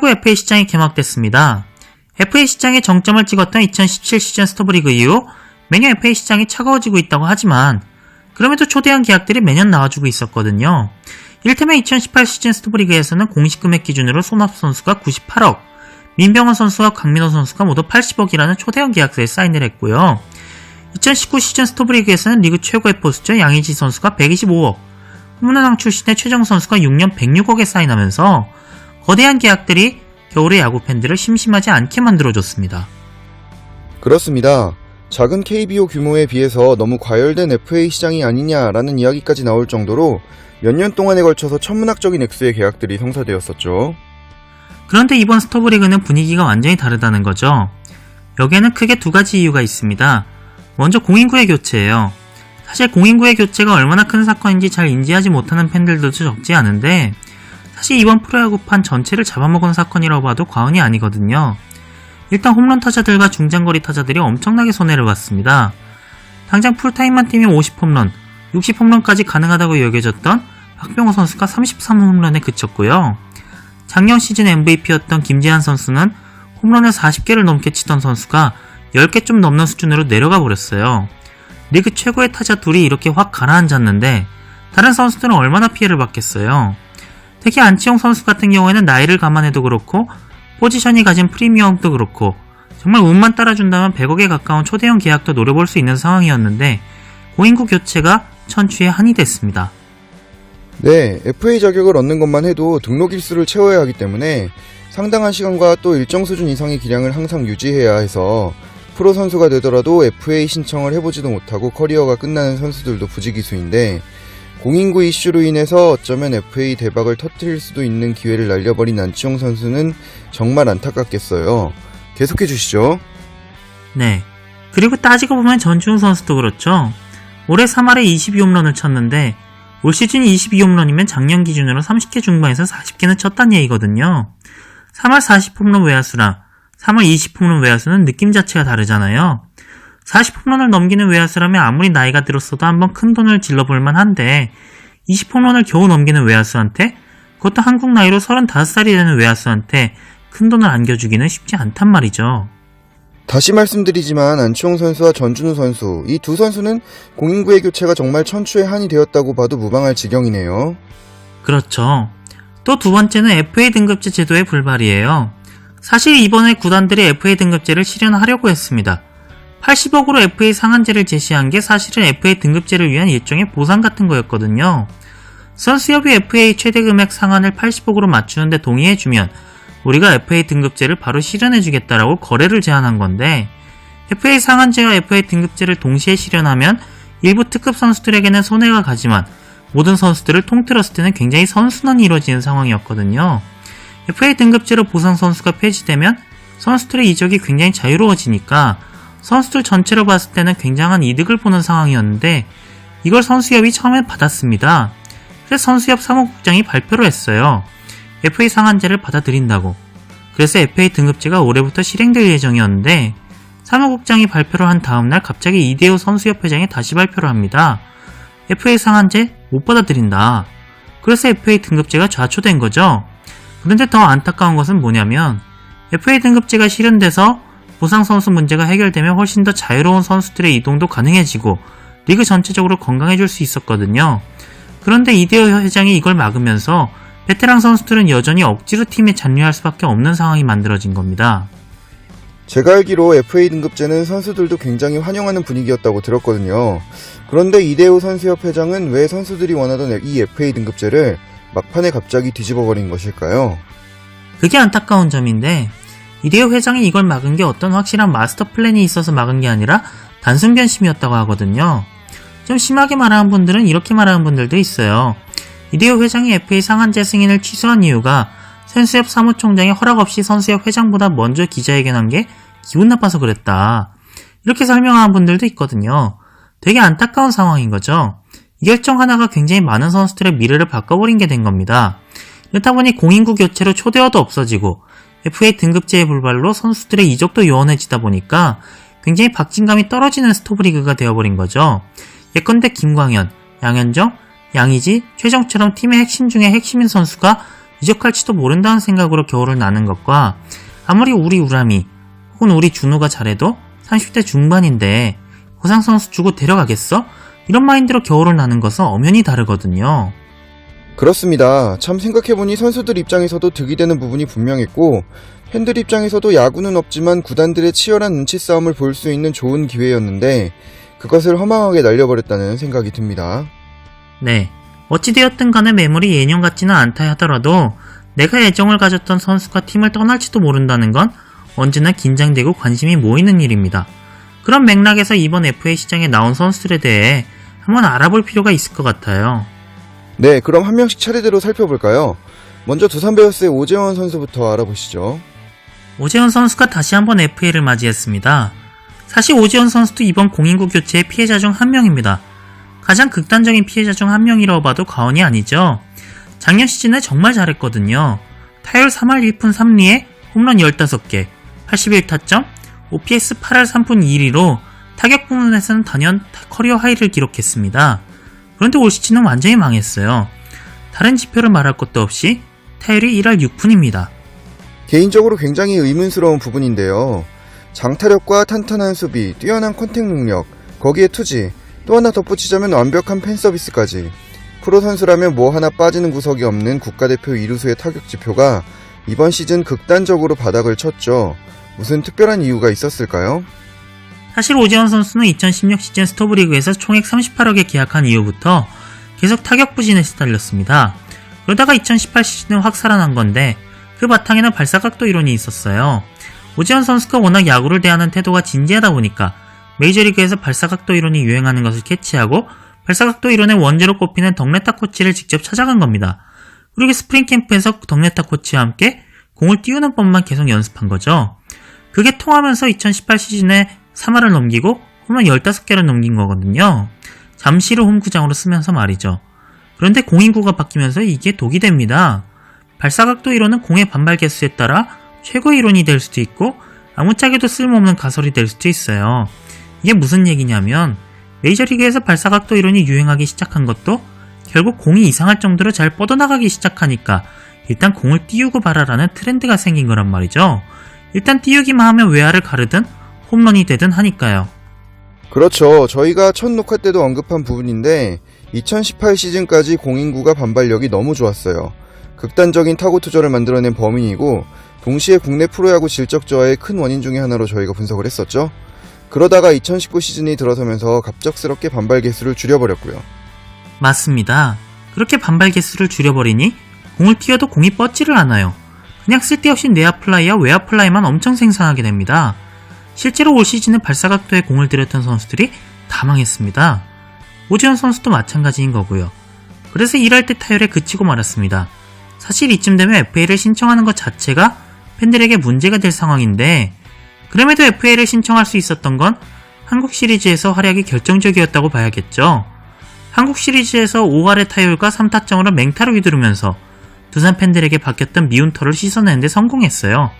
프로야구 FA 시장이 개막됐습니다. FA 시장에 정점을 찍었던 2017 시즌 스토브리그 이후 매년 FA 시장이 차가워지고 있다고 하지만 그럼에도 초대형 계약들이 매년 나와주고 있었거든요. 이를테면 2018 시즌 스토브리그에서는 공식 금액 기준으로 손아섭 선수가 98억, 민병헌 선수와 강민호 선수가 모두 80억이라는 초대형 계약서에 사인을 했고요. 2019 시즌 스토브리그에서는 리그 최고의 포수죠. 양의지 선수가 125억, 홈런왕 출신의 최정 선수가 6년 106억에 사인하면서 거대한 계약들이 겨울의 야구 팬들을 심심하지 않게 만들어줬습니다. 그렇습니다. 작은 KBO 규모에 비해서 너무 과열된 FA 시장이 아니냐라는 이야기까지 나올 정도로 몇 년 동안에 걸쳐서 천문학적인 액수의 계약들이 성사되었었죠. 그런데 이번 스토브리그는 분위기가 완전히 다르다는 거죠. 여기에는 크게 두 가지 이유가 있습니다. 먼저 공인구의 교체예요. 사실 공인구의 교체가 얼마나 큰 사건인지 잘 인지하지 못하는 팬들도 적지 않은데 사실 이번 프로야구판 전체를 잡아먹은 사건이라고 봐도 과언이 아니거든요. 일단 홈런 타자들과 중장거리 타자들이 엄청나게 손해를 봤습니다. 당장 풀타임만 뛰면 50홈런, 60홈런까지 가능하다고 여겨졌던 박병호 선수가 33홈런에 그쳤고요. 작년 시즌 MVP였던 김재한 선수는 홈런을 40개를 넘게 치던 선수가 10개 좀 넘는 수준으로 내려가 버렸어요. 리그 최고의 타자 둘이 이렇게 확 가라앉았는데 다른 선수들은 얼마나 피해를 받겠어요. 특히 안치홍 선수 같은 경우에는 나이를 감안해도 그렇고 포지션이 가진 프리미엄도 그렇고 정말 운만 따라준다면 100억에 가까운 초대형 계약도 노려볼 수 있는 상황이었는데 공인구 교체가 천추의 한이 됐습니다. 네, FA 자격을 얻는 것만 해도 등록 일수를 채워야 하기 때문에 상당한 시간과 또 일정 수준 이상의 기량을 항상 유지해야 해서 프로 선수가 되더라도 FA 신청을 해보지도 못하고 커리어가 끝나는 선수들도 부지기수인데 공인구 이슈로 인해서 어쩌면 FA 대박을 터뜨릴 수도 있는 기회를 날려버린 안치홍 선수는 정말 안타깝겠어요. 계속해 주시죠. 네, 그리고 따지고 보면 전주훈 선수도 그렇죠. 올해 3할에 22홈런을 쳤는데 올 시즌 22홈런이면 작년 기준으로 30개 중반에서 40개는 쳤단 얘기거든요. 3할 40홈런 외야수랑 3할 20홈런 외야수는 느낌 자체가 다르잖아요. 40홈런을 넘기는 외야수라면 아무리 나이가 들었어도 한번 큰 돈을 질러볼만 한데 20홈런을 겨우 넘기는 외야수한테, 그것도 한국 나이로 35살이 되는 외야수한테 큰 돈을 안겨주기는 쉽지 않단 말이죠. 다시 말씀드리지만 안치홍 선수와 전준우 선수, 이 두 선수는 공인구의 교체가 정말 천추의 한이 되었다고 봐도 무방할 지경이네요. 그렇죠. 또 두 번째는 FA 등급제 제도의 불발이에요. 사실 이번에 구단들이 FA 등급제를 실현하려고 했습니다. 80억으로 FA 상한제를 제시한 게 사실은 FA 등급제를 위한 일종의 보상 같은 거였거든요. 선수협이 FA 최대 금액 상한을 80억으로 맞추는데 동의해주면 우리가 FA 등급제를 바로 실현해주겠다라고 거래를 제안한 건데, FA 상한제와 FA 등급제를 동시에 실현하면 일부 특급 선수들에게는 손해가 가지만 모든 선수들을 통틀었을 때는 굉장히 선순환이 이루어지는 상황이었거든요. FA 등급제로 보상 선수가 폐지되면 선수들의 이적이 굉장히 자유로워지니까 선수들 전체로 봤을 때는 굉장한 이득을 보는 상황이었는데 이걸 선수협이 처음에 받았습니다. 그래서 선수협 사무국장이 발표를 했어요. FA 상한제를 받아들인다고. 그래서 FA 등급제가 올해부터 실행될 예정이었는데 사무국장이 발표를 한 다음날 갑자기 이대호 선수협 회장이 다시 발표를 합니다. FA 상한제 못 받아들인다. 그래서 FA 등급제가 좌초된 거죠. 그런데 더 안타까운 것은 뭐냐면 FA 등급제가 실현돼서 부상 선수 문제가 해결되면 훨씬 더 자유로운 선수들의 이동도 가능해지고 리그 전체적으로 건강해질 수 있었거든요. 그런데 이대호 회장이 이걸 막으면서 베테랑 선수들은 여전히 억지로 팀에 잔류할 수밖에 없는 상황이 만들어진 겁니다. 제가 알기로 FA 등급제는 선수들도 굉장히 환영하는 분위기였다고 들었거든요. 그런데 이대호 선수협 회장은 왜 선수들이 원하던 이 FA 등급제를 막판에 갑자기 뒤집어버린 것일까요? 그게 안타까운 점인데 이대호 회장이 이걸 막은 게 어떤 확실한 마스터 플랜이 있어서 막은 게 아니라 단순 변심이었다고 하거든요. 좀 심하게 말하는 분들은 이렇게 말하는 분들도 있어요. 이대호 회장이 FA 상한제 승인을 취소한 이유가 선수협 사무총장의 허락 없이 선수협 회장보다 먼저 기자회견한 게 기분 나빠서 그랬다. 이렇게 설명하는 분들도 있거든요. 되게 안타까운 상황인 거죠. 이 결정 하나가 굉장히 많은 선수들의 미래를 바꿔버린 게 된 겁니다. 이렇다 보니 공인구 교체로 초대어도 없어지고 FA 등급제의 불발로 선수들의 이적도 요원해지다 보니까 굉장히 박진감이 떨어지는 스토브리그가 되어버린 거죠. 예컨대 김광현, 양현종, 양의지, 최정처럼 팀의 핵심 중에 핵심인 선수가 이적할지도 모른다는 생각으로 겨울을 나는 것과 아무리 우리 우람이 혹은 우리 준호가 잘해도 30대 중반인데 호상 선수 주고 데려가겠어? 이런 마인드로 겨울을 나는 것은 엄연히 다르거든요. 그렇습니다. 참 생각해보니 선수들 입장에서도 득이 되는 부분이 분명했고 팬들 입장에서도 야구는 없지만 구단들의 치열한 눈치 싸움을 볼 수 있는 좋은 기회였는데 그것을 허망하게 날려버렸다는 생각이 듭니다. 네, 어찌되었든 간에 매물이 예년 같지는 않다 하더라도 내가 애정을 가졌던 선수가 팀을 떠날지도 모른다는 건 언제나 긴장되고 관심이 모이는 일입니다. 그런 맥락에서 이번 FA 시장에 나온 선수들에 대해 한번 알아볼 필요가 있을 것 같아요. 네, 그럼 한 명씩 차례대로 살펴볼까요? 먼저 두산 베어스의 오재원 선수부터 알아보시죠. 오재원 선수가 다시 한번 FA를 맞이했습니다. 사실 오재원 선수도 이번 공인구 교체의 피해자 중 한 명입니다. 가장 극단적인 피해자 중 한 명이라고 봐도 과언이 아니죠. 작년 시즌에 정말 잘했거든요. 타율 3할 1푼 3리에 홈런 15개, 81타점, OPS 8할 3푼 2리로 타격 부문에서는 단연 커리어 하이를 기록했습니다. 그런데 올 시즌은 완전히 망했어요. 다른 지표를 말할 것도 없이 타율이 1할 6푼입니다. 개인적으로 굉장히 의문스러운 부분인데요. 장타력과 탄탄한 수비, 뛰어난 컨택 능력, 거기에 투지, 또 하나 덧붙이자면 완벽한 팬서비스까지 프로 선수라면 뭐 하나 빠지는 구석이 없는 국가대표 이루수의 타격 지표가 이번 시즌 극단적으로 바닥을 쳤죠. 무슨 특별한 이유가 있었을까요? 사실 오재원 선수는 2016 시즌 스토브리그에서 총액 38억에 계약한 이후부터 계속 타격 부진에 시달렸습니다. 그러다가 2018 시즌에 확 살아난 건데 그 바탕에는 발사각도 이론이 있었어요. 오재원 선수가 워낙 야구를 대하는 태도가 진지하다 보니까 메이저리그에서 발사각도 이론이 유행하는 것을 캐치하고 발사각도 이론의 원제로 꼽히는 덕네타 코치를 직접 찾아간 겁니다. 그리고 스프링 캠프에서 덕네타 코치와 함께 공을 띄우는 법만 계속 연습한 거죠. 그게 통하면서 2018 시즌에 3할을 넘기고 홈런 15개를 넘긴 거거든요. 잠시를 홈구장으로 쓰면서 말이죠. 그런데 공인구가 바뀌면서 이게 독이 됩니다. 발사각도 이론은 공의 반발 개수에 따라 최고의 이론이 될 수도 있고 아무짝에도 쓸모없는 가설이 될 수도 있어요. 이게 무슨 얘기냐면 메이저리그에서 발사각도 이론이 유행하기 시작한 것도 결국 공이 이상할 정도로 잘 뻗어나가기 시작하니까 일단 공을 띄우고 말아라는 트렌드가 생긴 거란 말이죠. 일단 띄우기만 하면 외야를 가르든 홈런이 되든 하니까요. 그렇죠. 저희가 첫 녹화 때도 언급한 부분인데 2018 시즌까지 공인구가 반발력이 너무 좋았어요. 극단적인 타구 투저를 만들어낸 범인이고 동시에 국내 프로야구 질적 저하의 큰 원인 중에 하나로 저희가 분석을 했었죠. 그러다가 2019 시즌이 들어서면서 갑작스럽게 반발 개수를 줄여버렸고요. 맞습니다. 그렇게 반발 개수를 줄여버리니 공을 띄워도 공이 뻗지를 않아요. 그냥 쓸데없이 내야 플라이와 외야 플라이만 엄청 생산하게 됩니다. 실제로 올 시즌에 발사각도에 공을 들였던 선수들이 다 망했습니다. 오재원 선수도 마찬가지인 거고요. 그래서 일할 때 타율에 그치고 말았습니다. 사실 이쯤 되면 FA를 신청하는 것 자체가 팬들에게 문제가 될 상황인데 그럼에도 FA를 신청할 수 있었던 건 한국 시리즈에서 활약이 결정적이었다고 봐야겠죠. 한국 시리즈에서 5할의 타율과 3타점으로 맹타로 휘두르면서 두산 팬들에게 바뀌었던 미운 털을 씻어내는 데 성공했어요.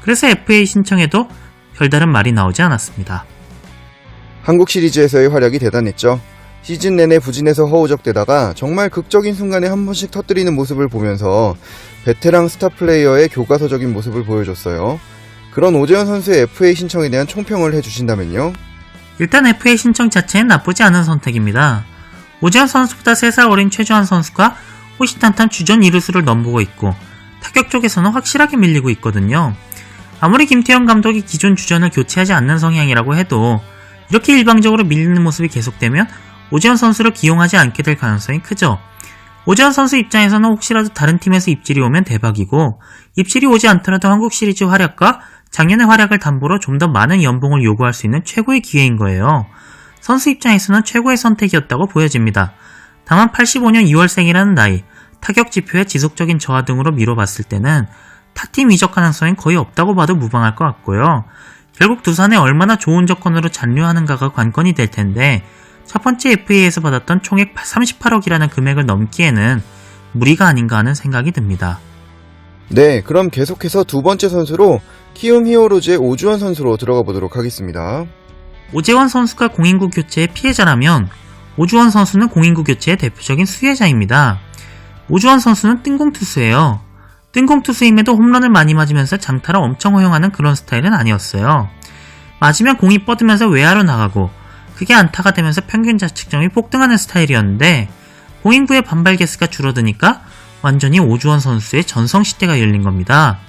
그래서 FA 신청에도 별다른 말이 나오지 않았습니다. 한국 시리즈에서의 활약이 대단했죠. 시즌 내내 부진해서 허우적대다가 정말 극적인 순간에 한 번씩 터뜨리는 모습을 보면서 베테랑 스타 플레이어의 교과서적인 모습을 보여줬어요. 그런 오재원 선수의 FA 신청에 대한 총평을 해주신다면요? 일단 FA 신청 자체는 나쁘지 않은 선택입니다. 오재원 선수보다 3살 어린 최주환 선수가 호시탄탄 주전 이루수를 넘보고 있고 타격 쪽에서는 확실하게 밀리고 있거든요. 아무리 김태형 감독이 기존 주전을 교체하지 않는 성향이라고 해도 이렇게 일방적으로 밀리는 모습이 계속되면 오재원 선수를 기용하지 않게 될 가능성이 크죠. 오재원 선수 입장에서는 혹시라도 다른 팀에서 입질이 오면 대박이고 입질이 오지 않더라도 한국 시리즈 활약과 작년의 활약을 담보로 좀 더 많은 연봉을 요구할 수 있는 최고의 기회인 거예요. 선수 입장에서는 최고의 선택이었다고 보여집니다. 다만 85년 2월생이라는 나이, 타격 지표의 지속적인 저하 등으로 미뤄봤을 때는 타팀 이적 가능성은 거의 없다고 봐도 무방할 것 같고요. 결국 두산에 얼마나 좋은 조건으로 잔류하는가가 관건이 될 텐데 첫 번째 FA에서 받았던 총액 38억이라는 금액을 넘기에는 무리가 아닌가 하는 생각이 듭니다. 네, 그럼 계속해서 두 번째 선수로 키움 히어로즈의 오주원 선수로 들어가 보도록 하겠습니다. 오재원 선수가 공인구 교체의 피해자라면 오주원 선수는 공인구 교체의 대표적인 수혜자입니다. 오주원 선수는 뜬공 투수예요. 뜬공 투수임에도 홈런을 많이 맞으면서 장타를 엄청 허용하는 그런 스타일은 아니었어요. 맞으면 공이 뻗으면서 외야로 나가고 그게 안타가 되면서 평균 자책점이 폭등하는 스타일이었는데 공인구의 반발 개수가 줄어드니까 완전히 오주원 선수의 전성시대가 열린 겁니다.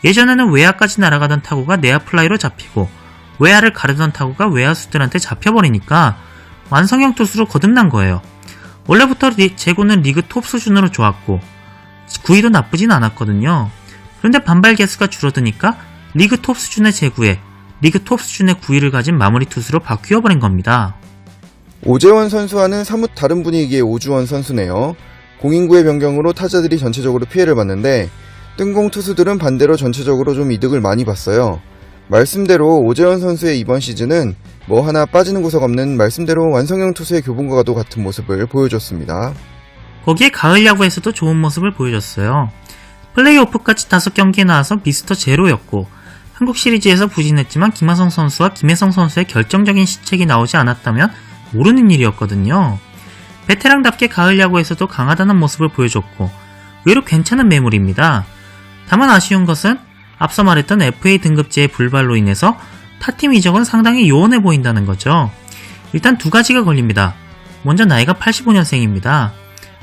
예전에는 외야까지 날아가던 타구가 내야 플라이로 잡히고 외야를 가르던 타구가 외야수들한테 잡혀버리니까 완성형 투수로 거듭난 거예요. 원래부터 제구는 리그 톱 수준으로 좋았고 구위도 나쁘진 않았거든요. 그런데 반발 개수가 줄어드니까 리그 톱 수준의 제구에 리그 톱 수준의 구위를 가진 마무리 투수로 바뀌어버린 겁니다. 오재원 선수와는 사뭇 다른 분위기의 오주원 선수네요. 공인구의 변경으로 타자들이 전체적으로 피해를 봤는데 뜬공 투수들은 반대로 전체적으로 좀 이득을 많이 봤어요. 말씀대로 오재원 선수의 이번 시즌은 뭐 하나 빠지는 구석 없는 말씀대로 완성형 투수의 교본과도 같은 모습을 보여줬습니다. 거기에 가을 야구에서도 좋은 모습을 보여줬어요. 플레이오프까지 5경기에 나와서 미스터 제로였고 한국 시리즈에서 부진했지만 김하성 선수와 김혜성 선수의 결정적인 시책이 나오지 않았다면 모르는 일이었거든요. 베테랑답게 가을 야구에서도 강하다는 모습을 보여줬고 의외로 괜찮은 매물입니다. 다만 아쉬운 것은 앞서 말했던 FA 등급제의 불발로 인해서 타팀 이적은 상당히 요원해 보인다는 거죠. 일단 두 가지가 걸립니다. 먼저 나이가 85년생입니다.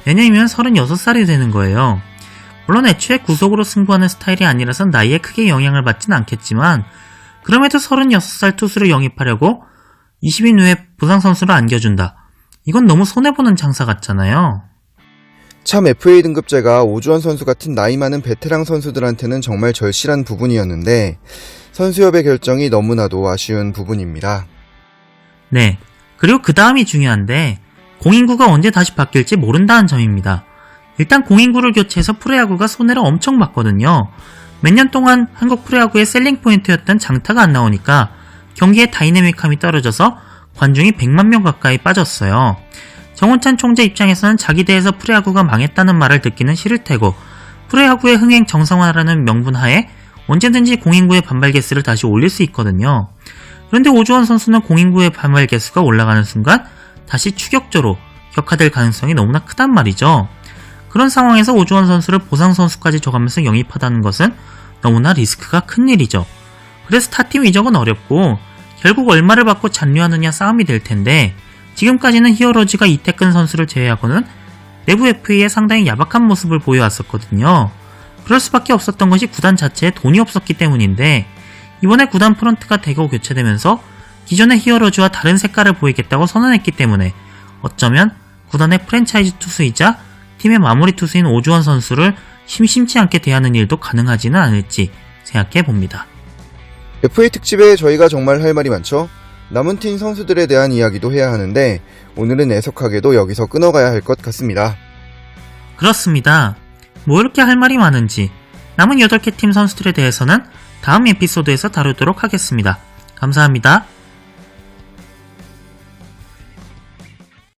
내년이면 36살이 되는 거예요. 물론 애초에 구속으로 승부하는 스타일이 아니라서 나이에 크게 영향을 받진 않겠지만 그럼에도 36살 투수를 영입하려고 20인 후에 부상선수를 안겨준다. 이건 너무 손해보는 장사 같잖아요. 참 FA 등급제가 오주원 선수 같은 나이 많은 베테랑 선수들한테는 정말 절실한 부분이었는데 선수협의 결정이 너무나도 아쉬운 부분입니다. 네, 그리고 그 다음이 중요한데 공인구가 언제 다시 바뀔지 모른다는 점입니다. 일단 공인구를 교체해서 프로야구가 손해를 엄청 봤거든요. 몇 년 동안 한국 프로야구의 셀링 포인트였던 장타가 안 나오니까 경기의 다이내믹함이 떨어져서 관중이 100만 명 가까이 빠졌어요. 정운찬 총재 입장에서는 자기 대에서 프로야구가 망했다는 말을 듣기는 싫을 테고 프로야구의 흥행 정상화라는 명분 하에 언제든지 공인구의 반발 개수를 다시 올릴 수 있거든요. 그런데 오주원 선수는 공인구의 반발 개수가 올라가는 순간 다시 추격조로 격화될 가능성이 너무나 크단 말이죠. 그런 상황에서 오주원 선수를 보상 선수까지 줘가면서 영입하다는 것은 너무나 리스크가 큰 일이죠. 그래서 타팀 이적은 어렵고 결국 얼마를 받고 잔류하느냐 싸움이 될 텐데 지금까지는 히어로즈가 이태근 선수를 제외하고는 내부 FA에 상당히 야박한 모습을 보여왔었거든요. 그럴 수밖에 없었던 것이 구단 자체에 돈이 없었기 때문인데 이번에 구단 프런트가 대거 교체되면서 기존의 히어로즈와 다른 색깔을 보이겠다고 선언했기 때문에 어쩌면 구단의 프랜차이즈 투수이자 팀의 마무리 투수인 오주원 선수를 심심치 않게 대하는 일도 가능하지는 않을지 생각해봅니다. FA 특집에 저희가 정말 할 말이 많죠? 남은 팀 선수들에 대한 이야기도 해야 하는데 오늘은 애석하게도 여기서 끊어가야 할 것 같습니다. 그렇습니다. 뭐 이렇게 할 말이 많은지 남은 8개 팀 선수들에 대해서는 다음 에피소드에서 다루도록 하겠습니다. 감사합니다.